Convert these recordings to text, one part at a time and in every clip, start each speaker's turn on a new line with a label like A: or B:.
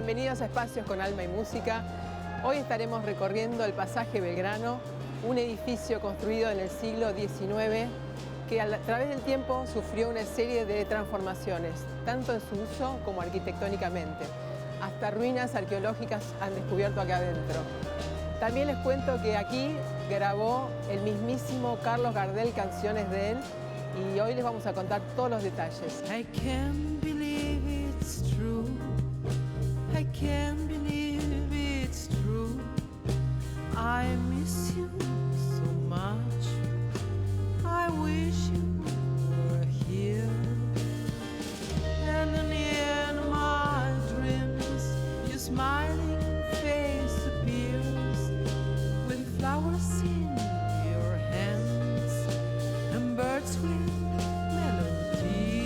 A: Bienvenidos a Espacios con Alma y Música. Hoy estaremos recorriendo el Pasaje Belgrano, un edificio construido en el siglo XIX que a través del tiempo sufrió una serie de transformaciones, tanto en su uso como arquitectónicamente. Hasta ruinas arqueológicas han descubierto acá adentro. También les cuento que aquí grabó el mismísimo Carlos Gardel canciones de él y hoy les vamos a contar todos los detalles.
B: I can't believe it's true. I can't believe it's true. I miss you so much. I wish you were here. And in the end of my dreams, your smiling face appears with flowers in your hands and birds with melodies.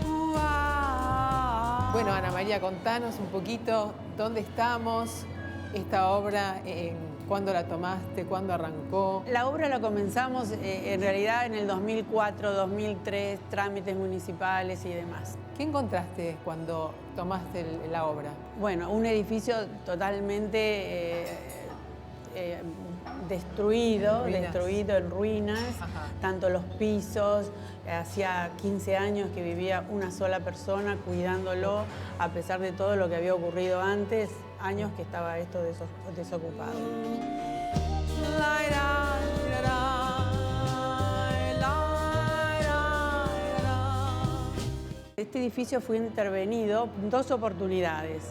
B: Wow.
A: Bueno, Ana María, contanos un poquito dónde estamos, esta obra, cuándo la tomaste, cuándo arrancó.
C: La obra la comenzamos en realidad en el 2004, 2003, trámites municipales y demás.
A: ¿Qué encontraste cuando tomaste la obra?
C: Bueno, un edificio totalmente destruido en ruinas,
A: Ajá.
C: tanto los pisos, hacía 15 años que vivía una sola persona cuidándolo, a pesar de todo lo que había ocurrido antes, años que estaba esto desocupado. Este edificio fue intervenido en 2 oportunidades,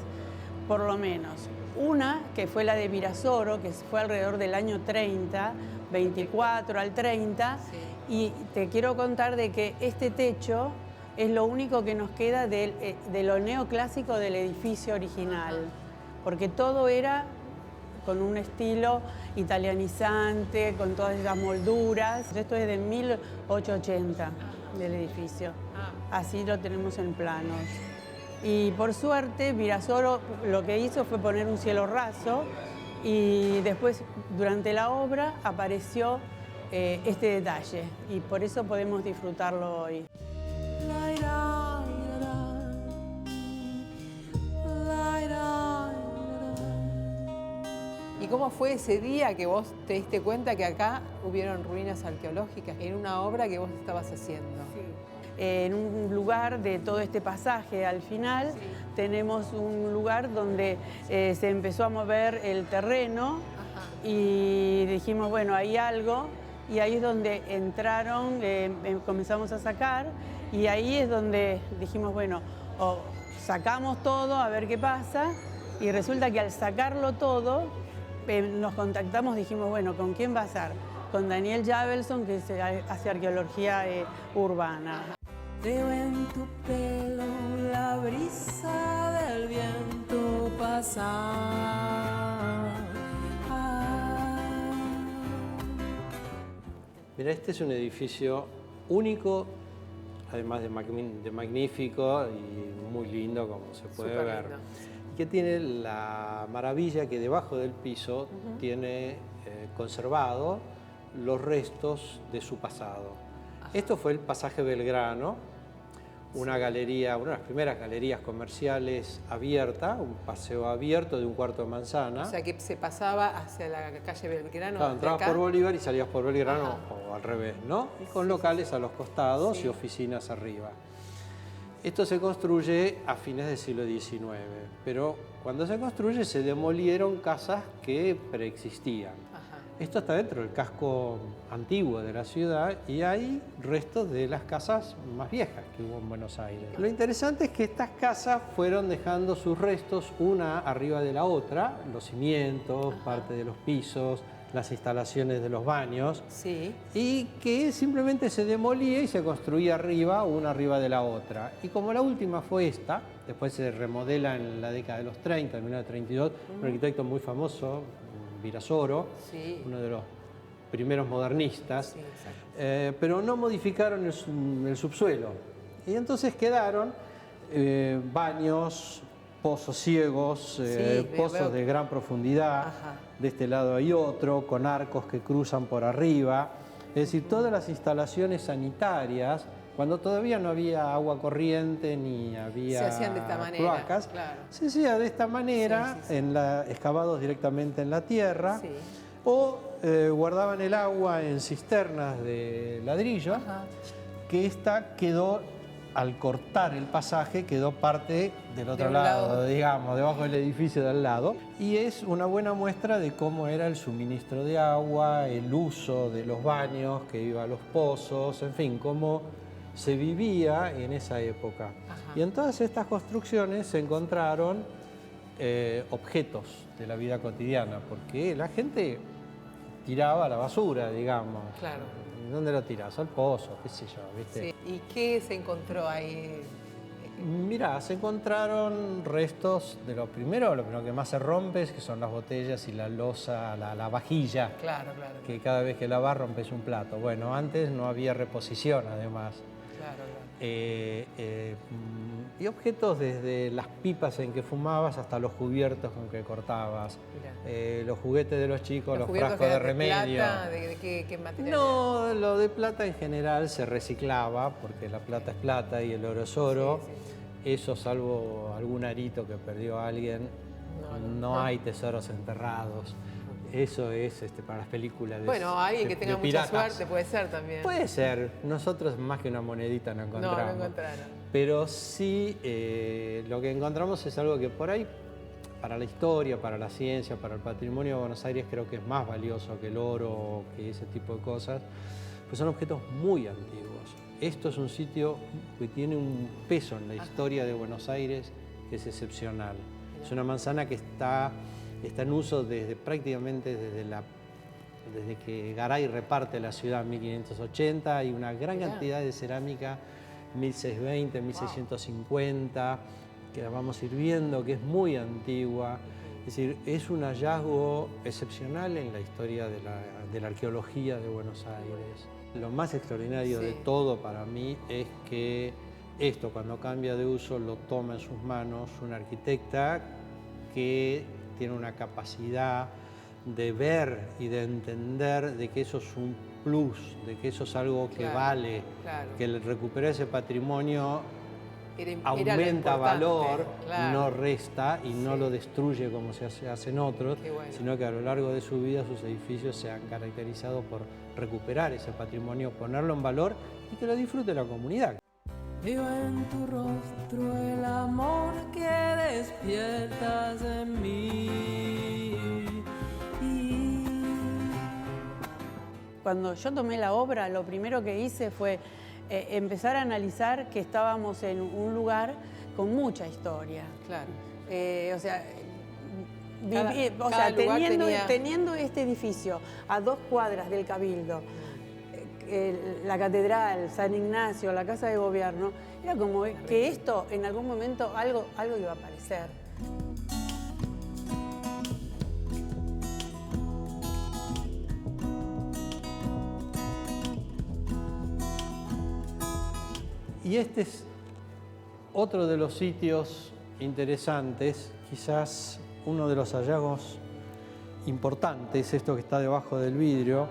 C: por lo menos. Una, que fue la de Virasoro, que fue alrededor del año 30, 24 al 30,
A: Sí.
C: y te quiero contar de que este techo es lo único que nos queda de lo neoclásico del edificio original, porque todo era con un estilo italianizante, con todas esas molduras. Esto es de 1880 del edificio, así lo tenemos en planos. Y por suerte, Virasoro lo que hizo fue poner un cielo raso y después, durante la obra, apareció este detalle y por eso podemos disfrutarlo hoy.
A: ¿Y cómo fue ese día que vos te diste cuenta que acá hubieron ruinas arqueológicas en una obra que vos estabas haciendo?
C: En un lugar de todo este pasaje, al final,
A: Sí.
C: tenemos un lugar donde se empezó a mover el terreno.
A: Ajá.
C: Y dijimos, bueno, hay algo, y ahí es donde entraron, comenzamos a sacar, y ahí es donde dijimos, bueno, sacamos todo a ver qué pasa, y resulta que al sacarlo todo, nos contactamos, dijimos, bueno, ¿con quién va a ser? Con Daniel Javelson, que hace arqueología urbana.
B: Veo en tu pelo la brisa del viento pasar.
D: Mira, este es un edificio único, además de magnífico y muy lindo, como se puede
A: Súper
D: ver.
A: lindo.
D: Y que tiene la maravilla que debajo del piso tiene conservado los restos de su pasado. Esto fue el Pasaje Belgrano, una galería, una de las primeras galerías comerciales abierta, un paseo abierto de un cuarto de manzana.
A: O sea que se pasaba hacia la calle Belgrano.
D: Claro,
A: de
D: entrabas
A: acá.
D: por Bolívar y salías por Belgrano,
A: Ajá.
D: o al revés, ¿no? Y con locales a los costados
A: Sí.
D: y oficinas arriba. Esto se construye a fines del siglo XIX, pero cuando se construye se demolieron casas que preexistían.
A: Ajá.
D: Esto está dentro del casco antiguo de la ciudad y hay restos de las casas más viejas que hubo en Buenos Aires. Lo interesante es que estas casas fueron dejando sus restos una arriba de la otra, los cimientos, parte de los pisos, las instalaciones de los baños,
A: Sí.
D: y que simplemente se demolía y se construía arriba, una arriba de la otra. Y como la última fue esta, después se remodela en la década de los 30, en 1932, un arquitecto muy famoso, Virasoro,
A: Sí.
D: uno de los primeros modernistas,
A: Sí, exacto.
D: pero no modificaron el subsuelo. Y entonces quedaron baños, pozos ciegos,
A: Sí,
D: pozos
A: veo.
D: de gran profundidad.
A: Ajá.
D: De este lado hay otro, con arcos que cruzan por arriba. Es decir, todas las instalaciones sanitarias cuando todavía no había agua corriente ni había
A: Se hacían de esta manera,
D: cloacas,
A: claro.
D: se hacía de esta manera,
A: Sí.
D: excavados directamente en la tierra,
A: Sí.
D: o guardaban el agua en cisternas de ladrillo,
A: Ajá.
D: que esta quedó, al cortar el pasaje, quedó parte del otro
A: un
D: lado,
A: lado.
D: digamos, debajo del edificio de al lado. Y es una buena muestra de cómo era el suministro de agua, el uso de los baños, que iba a los pozos, en fin, cómo se vivía en esa época.
A: Ajá.
D: Y en todas estas construcciones se encontraron objetos de la vida cotidiana, porque la gente tiraba la basura, digamos.
A: Claro.
D: ¿Dónde lo tiras? Al pozo, qué sé yo, ¿viste?
A: Sí. ¿Y qué se encontró ahí?
D: Mirá, se encontraron restos de lo primero que más se rompe, es que son las botellas y la loza, la vajilla,
A: Claro, claro.
D: que cada vez que lavas rompes un plato. Bueno, antes no había reposición, además.
A: Claro, claro.
D: Y objetos desde las pipas en que fumabas hasta los cubiertos con que cortabas,
A: Mirá.
D: los juguetes de los chicos, los
A: juguetos
D: frascos
A: que
D: de
A: eran
D: remedio.
A: plata, ¿de qué material?
D: No, lo de plata en general se reciclaba, porque la plata es plata y el oro es oro.
A: Sí, sí,
D: Eso, salvo algún arito que perdió alguien, no hay tesoros enterrados. Eso es para las películas de
A: Bueno, alguien que
D: de
A: tenga mucha
D: piratas.
A: suerte puede ser también.
D: Puede ser. Nosotros más que una monedita no encontramos.
A: No, no encontraron.
D: Pero sí, lo que encontramos es algo que por ahí, para la historia, para la ciencia, para el patrimonio de Buenos Aires, creo que es más valioso que el oro, que ese tipo de cosas, pues son objetos muy antiguos. Esto es un sitio que tiene un peso en la historia de Buenos Aires que es excepcional. Es una manzana que está en uso prácticamente desde que Garay reparte la ciudad en 1580. Hay una gran cantidad de cerámica, 1620, 1650, que la vamos a ir viendo, que es muy antigua. Es decir, es un hallazgo excepcional en la historia de la arqueología de Buenos Aires. Lo más extraordinario de todo para mí es que esto, cuando cambia de uso, lo toma en sus manos una arquitecta que tiene una capacidad de ver y de entender de que eso es un plus, de que eso es algo que vale, que el recuperar ese patrimonio aumenta valor, no resta y no lo destruye como se hacen otros, sino que a lo largo de su vida sus edificios se han caracterizado por recuperar ese patrimonio, ponerlo en valor y que lo disfrute la comunidad.
B: Veo en tu rostro el amor que despiertas en mí.
C: Cuando yo tomé la obra, lo primero que hice fue empezar a analizar que estábamos en un lugar con mucha historia.
A: Claro.
C: O sea,
A: lugar
C: teniendo este edificio a 2 cuadras del Cabildo, la catedral, San Ignacio, la Casa de Gobierno, era como que esto en algún momento algo iba a aparecer.
D: Y este es otro de los sitios interesantes, quizás uno de los hallazgos importantes, esto que está debajo del vidrio,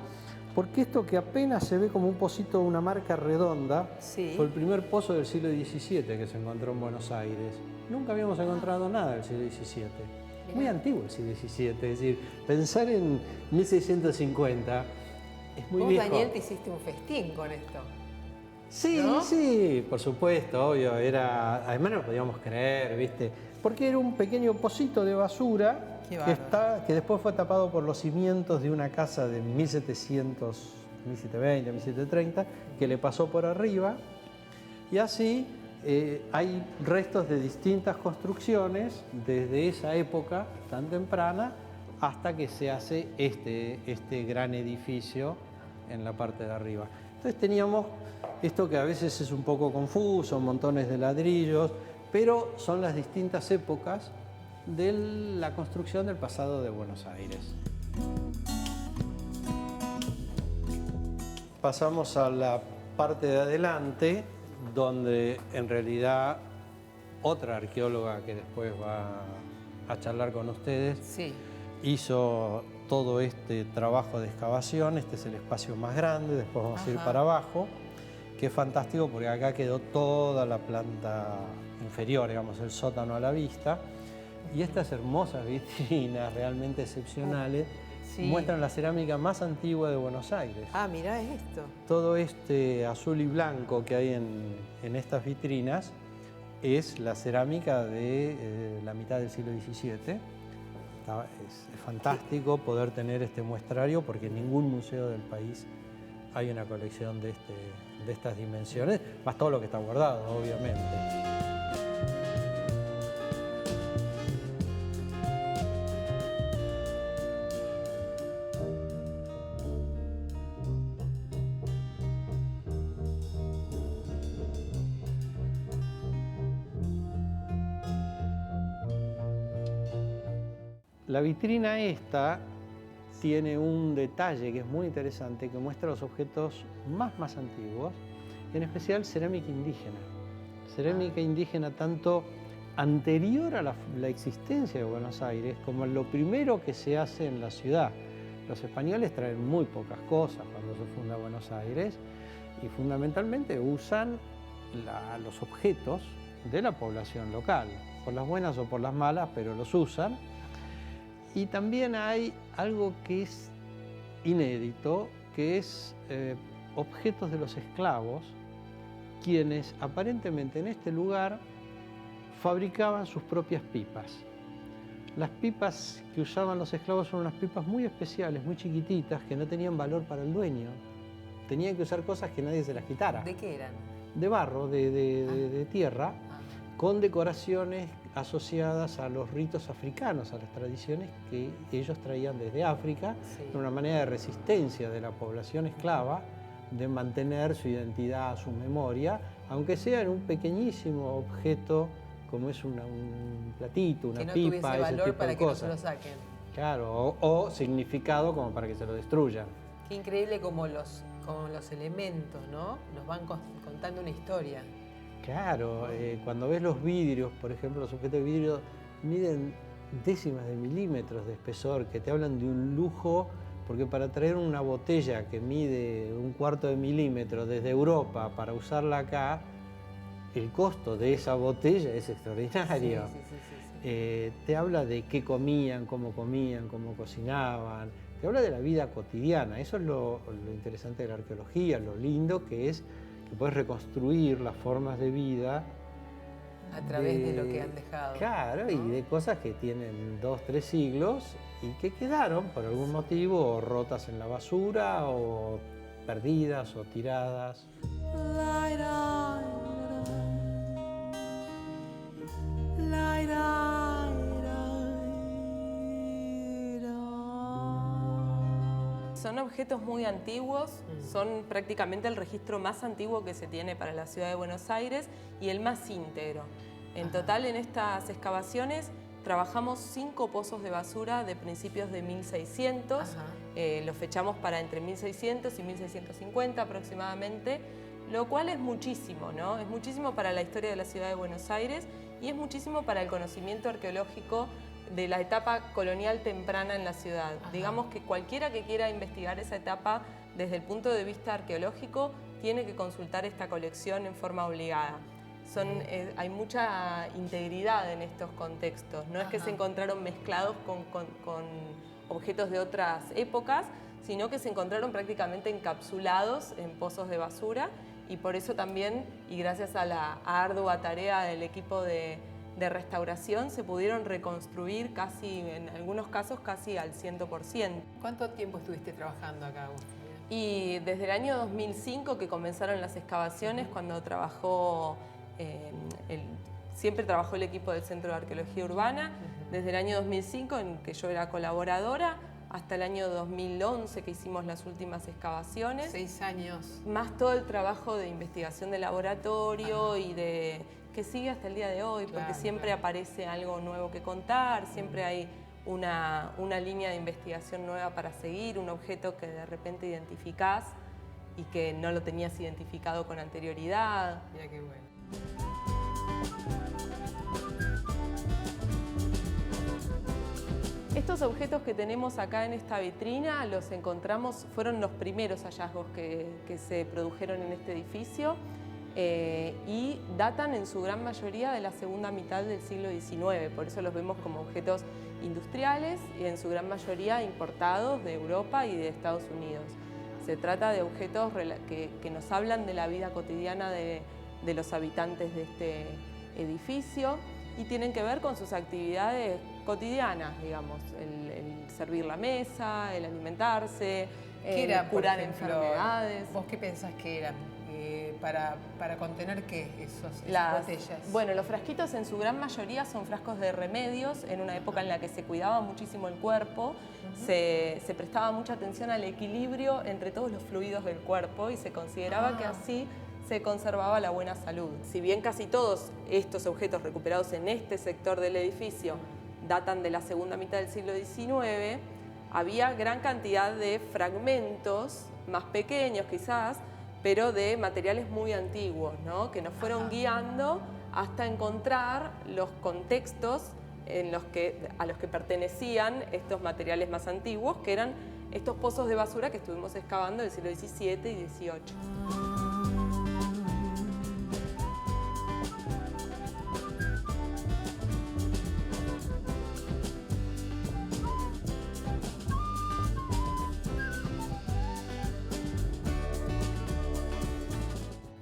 D: porque esto que apenas se ve como un pocito, una marca redonda, fue el primer pozo del siglo XVII que se encontró en Buenos Aires. Nunca habíamos encontrado nada del siglo XVII. Muy antiguo el siglo XVII, es decir, pensar en 1650 es muy viejo.
A: Vos, Daniel, te hiciste un festín con esto.
D: Sí, ¿no? Sí, por supuesto, obvio. Además no lo podíamos creer, ¿viste? Porque era un pequeño pocito de basura que después fue tapado por los cimientos de una casa de 1720, 1730, que le pasó por arriba. Y así hay restos de distintas construcciones desde esa época tan temprana hasta que se hace este gran edificio en la parte de arriba. Entonces teníamos esto que a veces es un poco confuso, montones de ladrillos, pero son las distintas épocas de la construcción del pasado de Buenos Aires. Pasamos a la parte de adelante, donde en realidad otra arqueóloga que después va a charlar con ustedes hizo todo este trabajo de excavación. Este es el espacio más grande, después vamos a ir para abajo, que es fantástico porque acá quedó toda la planta inferior, digamos, el sótano a la vista. Y estas hermosas vitrinas, realmente excepcionales,
A: Sí.
D: muestran la cerámica más antigua de Buenos Aires.
A: Ah, mirá esto.
D: Todo este azul y blanco que hay en estas vitrinas es la cerámica de la mitad del siglo XVII. Es fantástico poder tener este muestrario porque en ningún museo del país hay una colección de estas dimensiones, más todo lo que está guardado, obviamente. La vitrina esta tiene un detalle que es muy interesante, que muestra los objetos más antiguos, en especial cerámica indígena. Cerámica indígena tanto anterior a la existencia de Buenos Aires como lo primero que se hace en la ciudad. Los españoles traen muy pocas cosas cuando se funda Buenos Aires y fundamentalmente usan los objetos de la población local, por las buenas o por las malas, pero los usan. Y también hay algo que es inédito, que es objetos de los esclavos, quienes aparentemente en este lugar fabricaban sus propias pipas. Las pipas que usaban los esclavos son unas pipas muy especiales, muy chiquititas, que no tenían valor para el dueño. Tenían que usar cosas que nadie se las quitara.
A: ¿De qué eran?
D: De barro, de tierra, con decoraciones asociadas a los ritos africanos, a las tradiciones que ellos traían desde África,
A: Sí.
D: de una manera de resistencia de la población esclava, de mantener su identidad, su memoria, aunque sea en un pequeñísimo objeto como es un platito, una
A: Que no
D: pipa,
A: tuviese
D: ese
A: valor
D: tipo
A: para
D: de
A: que no
D: cosas.
A: se lo saquen.
D: Claro, o significado como para que se lo destruyan.
A: Qué increíble como los elementos, ¿no? Nos van contando una historia.
D: Claro, cuando ves los vidrios, por ejemplo, los objetos de vidrio miden décimas de milímetros de espesor, que te hablan de un lujo, porque para traer una botella que mide 1/4 de milímetro desde Europa para usarla acá, el costo de esa botella es extraordinario.
A: Sí.
D: Te habla de qué comían, cómo cocinaban, te habla de la vida cotidiana. Eso es lo interesante de la arqueología, lo lindo que es que puedes reconstruir las formas de vida
A: A través de lo que han dejado.
D: Claro, y de cosas que tienen 2, 3 siglos y que quedaron por algún motivo rotas en la basura o perdidas o tiradas.
E: Son objetos muy antiguos, son prácticamente el registro más antiguo que se tiene para la ciudad de Buenos Aires y el más íntegro. En total, en estas excavaciones trabajamos 5 pozos de basura de principios de 1600. Los fechamos para entre 1600 y 1650 aproximadamente, lo cual es muchísimo, ¿no? Es muchísimo para la historia de la ciudad de Buenos Aires y es muchísimo para el conocimiento arqueológico de la etapa colonial temprana en la ciudad. Digamos que cualquiera que quiera investigar esa etapa desde el punto de vista arqueológico tiene que consultar esta colección en forma obligada. Hay mucha integridad en estos contextos, no es que se encontraron mezclados con objetos de otras épocas, sino que se encontraron prácticamente encapsulados en pozos de basura y por eso también, y gracias a la ardua tarea del equipo de restauración, se pudieron reconstruir casi, en algunos casos, casi al 100%.
A: ¿Cuánto tiempo estuviste trabajando acá, Agustina?
E: Y desde el año 2005 que comenzaron las excavaciones, cuando trabajó, siempre trabajó el equipo del Centro de Arqueología Urbana, desde el año 2005 en que yo era colaboradora, hasta el año 2011 que hicimos las últimas excavaciones.
A: 6 años.
E: Más todo el trabajo de investigación de laboratorio y que sigue hasta el día de hoy, porque siempre aparece algo nuevo que contar, siempre hay una línea de investigación nueva para seguir, un objeto que de repente identificás y que no lo tenías identificado con anterioridad.
A: Mira qué bueno.
E: Estos objetos que tenemos acá en esta vitrina los encontramos, fueron los primeros hallazgos que se produjeron en este edificio y datan en su gran mayoría de la segunda mitad del siglo XIX, por eso los vemos como objetos industriales y en su gran mayoría importados de Europa y de Estados Unidos. Se trata de objetos que nos hablan de la vida cotidiana de los habitantes de este edificio y tienen que ver con sus actividades cotidianas, digamos, el servir la mesa, el alimentarse,
A: ¿Qué era,
E: curar
A: por ejemplo,
E: enfermedades.
A: ¿Vos qué pensás que eran? ¿Para contener qué? Esas botellas.
E: Bueno, los frasquitos en su gran mayoría son frascos de remedios en una época en la que se cuidaba muchísimo el cuerpo, se prestaba mucha atención al equilibrio entre todos los fluidos del cuerpo y se consideraba que así se conservaba la buena salud. Si bien casi todos estos objetos recuperados en este sector del edificio datan de la segunda mitad del siglo XIX, había gran cantidad de fragmentos, más pequeños quizás, pero de materiales muy antiguos, ¿no? Que nos fueron guiando hasta encontrar los contextos a los que pertenecían estos materiales más antiguos, que eran estos pozos de basura que estuvimos excavando del siglo XVII y XVIII.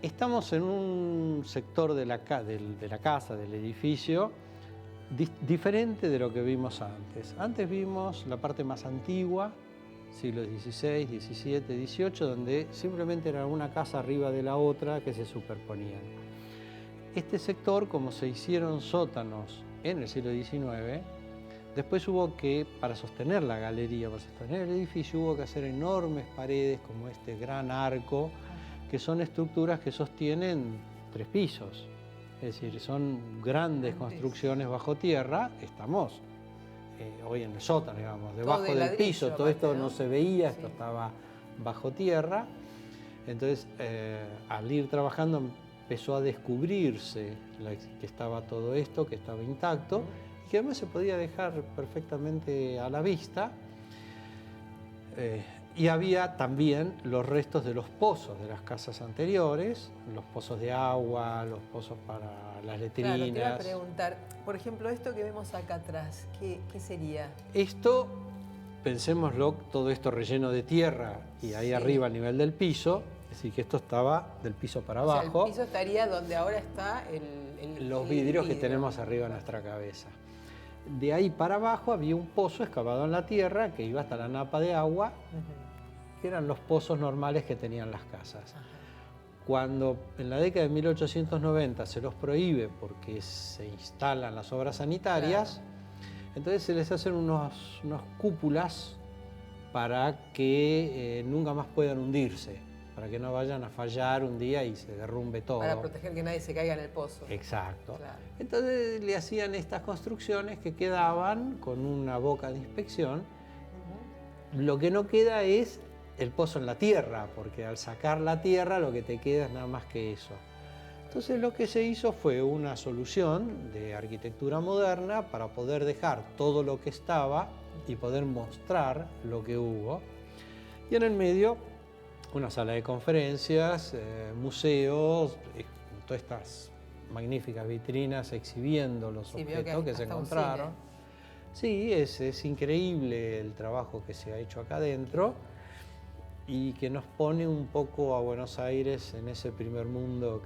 D: Estamos en un sector de la casa, del edificio, diferente de lo que vimos antes. Antes vimos la parte más antigua, siglo XVI, XVII, XVIII, donde simplemente era una casa arriba de la otra que se superponían. Este sector, como se hicieron sótanos en el siglo XIX, después hubo que, para sostener la galería, para sostener el edificio, hubo que hacer enormes paredes como este gran arco, que son estructuras que sostienen 3 pisos. Es decir, son grandes construcciones bajo tierra. Estamos hoy en el sótano, digamos, debajo del piso. Todo esto no se veía, esto estaba bajo tierra. Entonces, al ir trabajando, empezó a descubrirse que estaba todo esto, que estaba intacto, y que además se podía dejar perfectamente a la vista. Y había también los restos de los pozos de las casas anteriores, los pozos de agua, los pozos para las letrinas.
A: Claro, te iba a preguntar, por ejemplo, esto que vemos acá atrás, ¿qué sería?
D: Esto, pensémoslo, todo esto relleno de tierra y ahí arriba a nivel del piso, es decir, que esto estaba del piso para abajo.
A: O sea, el piso estaría donde ahora está
D: los vidrios que tenemos arriba de nuestra cabeza. De ahí para abajo había un pozo excavado en la tierra que iba hasta la napa de agua, que eran los pozos normales que tenían las casas. Cuando en la década de 1890 se los prohíbe porque se instalan las obras sanitarias, entonces se les hacen unos cúpulas para que nunca más puedan hundirse, para que no vayan a fallar un día y se derrumbe todo.
A: Para proteger que nadie se caiga en el pozo.
D: Exacto.
A: Claro.
D: Entonces le hacían estas construcciones que quedaban con una boca de inspección. Lo que no queda es el pozo en la tierra, porque al sacar la tierra lo que te queda es nada más que eso. Entonces lo que se hizo fue una solución de arquitectura moderna para poder dejar todo lo que estaba y poder mostrar lo que hubo. Y en el medio una sala de conferencias, museos, todas estas magníficas vitrinas exhibiendo los objetos que se encontraron. Sí, es increíble el trabajo que se ha hecho acá adentro y que nos pone un poco a Buenos Aires en ese primer mundo,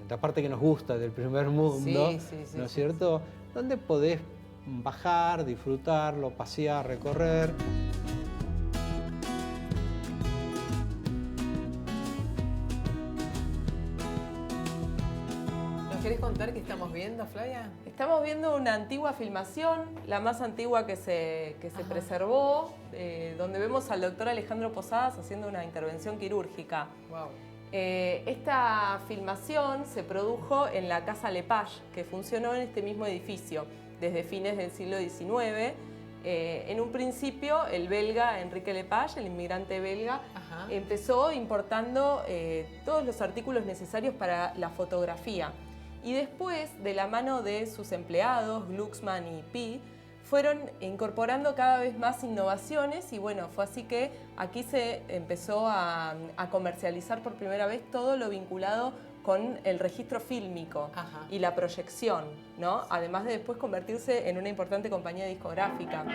D: la parte que nos gusta del primer mundo, ¿no es cierto? Donde podés bajar, disfrutarlo, pasear, recorrer.
A: ¿Querés contar qué estamos viendo, Flavia?
E: Estamos viendo una antigua filmación, la más antigua que se preservó, donde vemos al doctor Alejandro Posadas haciendo una intervención quirúrgica.
A: Wow.
E: Esta filmación se produjo en la Casa Lepage, que funcionó en este mismo edificio desde fines del siglo XIX. En un principio, el belga Enrique Lepage, el inmigrante belga, empezó importando todos los artículos necesarios para la fotografía. Y después, de la mano de sus empleados, Glucksmann y Pi, fueron incorporando cada vez más innovaciones y bueno, fue así que aquí se empezó a comercializar por primera vez todo lo vinculado con el registro fílmico y la proyección, ¿no? Además de después convertirse en una importante compañía discográfica.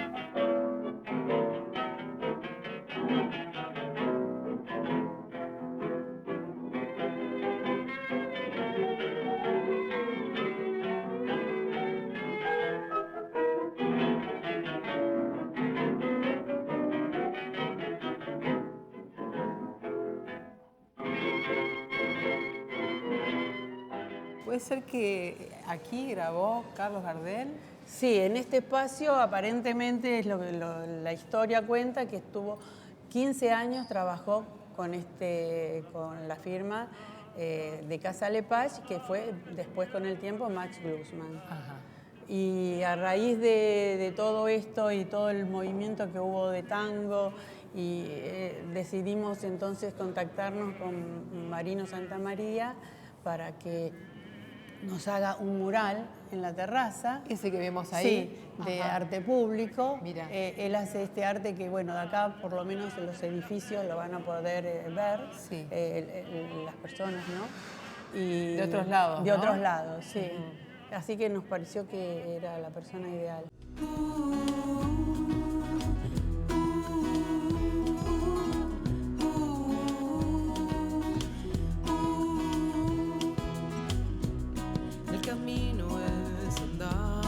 A: ¿Puede ser que aquí grabó Carlos Gardel?
C: Sí, en este espacio aparentemente es lo que la historia cuenta, que estuvo 15 años, trabajó con la firma de Casa Lepage, que fue después con el tiempo Max Glucksmann. Y a raíz de todo esto y todo el movimiento que hubo de tango, y decidimos entonces contactarnos con Marino Santamaría para que nos haga un mural en la terraza.
A: Ese que vemos ahí.
C: Sí, de arte público.
A: Mira.
C: Él hace este arte que, bueno, de acá por lo menos en los edificios lo van a poder ver,
A: Sí.
C: las personas, ¿no? Y
A: De otros lados,
C: De
A: ¿no?
C: otros lados, sí. Así que nos pareció que era la persona ideal.
B: El camino es andar,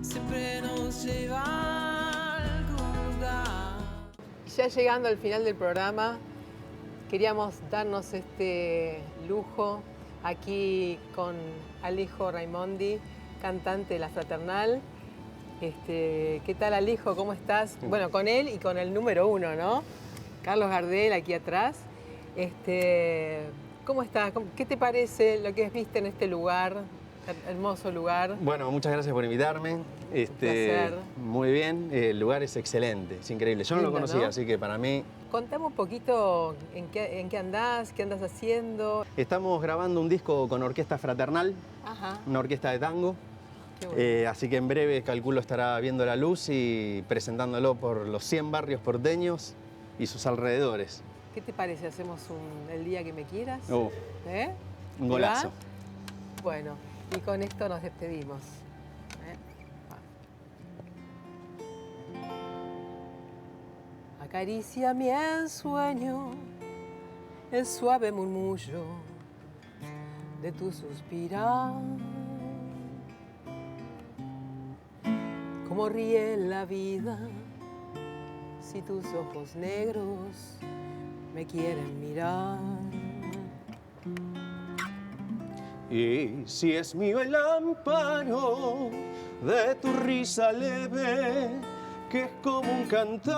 B: siempre nos lleva a algún lugar.
A: Ya llegando al final del programa, queríamos darnos este lujo aquí con Alijo Raimondi, cantante de La Fraternal. ¿Qué tal, Alijo? ¿Cómo estás? Bueno, con él y con el número uno, ¿no? Carlos Gardel, aquí atrás. ¿Cómo estás? ¿Qué te parece lo que viste en este lugar, hermoso lugar?
F: Bueno, muchas gracias por invitarme.
A: placer.
F: Muy bien, el lugar es excelente, es increíble. Yo no lo
A: Lindo,
F: conocía,
A: ¿no?
F: así que para mí...
A: Contame un poquito en qué andás, qué andas haciendo.
F: Estamos grabando un disco con Orquesta Fraternal,
A: Ajá,
F: una orquesta de tango.
A: qué bueno.
F: Así que en breve, calculo, estará viendo la luz y presentándolo por los 100 barrios porteños y sus alrededores.
A: ¿Qué te parece? ¿Hacemos el día que me quieras? ¿Eh?
F: Un
A: ¿Te
F: golazo.
A: va? Bueno, y con esto nos despedimos. Acariciame en sueño el suave murmullo de tu suspirar. Cómo ríe la vida si tus ojos negros me quieren mirar.
F: Y si es mío el amparo de tu risa leve, que es como un cantar,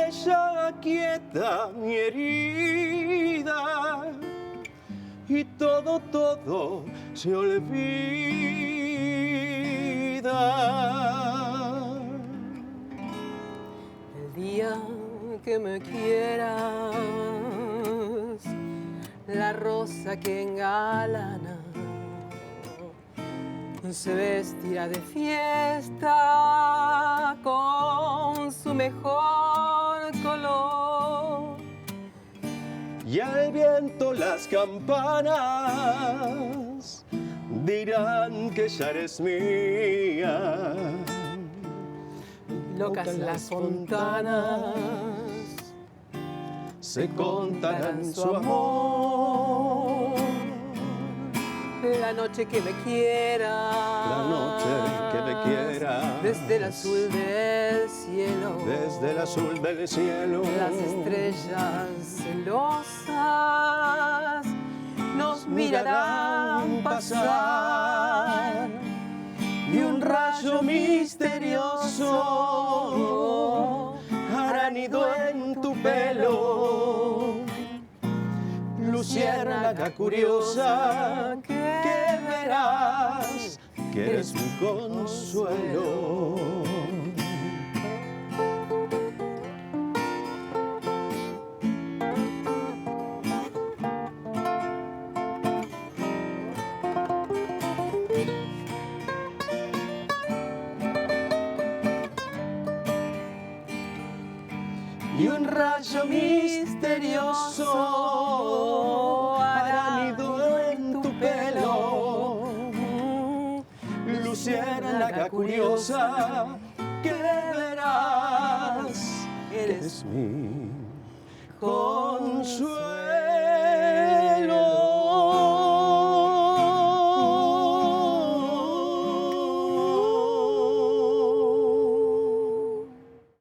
F: ella quieta mi herida y todo se olvida.
A: El día que me quieras, la rosa que engalana se vestirá de fiesta con su mejor color.
F: Y al viento las campanas dirán que ya eres mía.
A: Locas las fontanas
F: se contarán su amor.
A: La noche que me quiera,
F: La noche que me quiera,
A: desde el azul del cielo,
F: desde el azul del cielo,
A: las estrellas celosas nos mirarán pasar
F: y un rayo misterioso hará nido en tu pelo. Luciérnaga curiosa, que verás que eres mi consuelo. y un rayo misterioso hará nido en tu pelo. Luciérnaga curiosa, que verás, eres mi consuelo.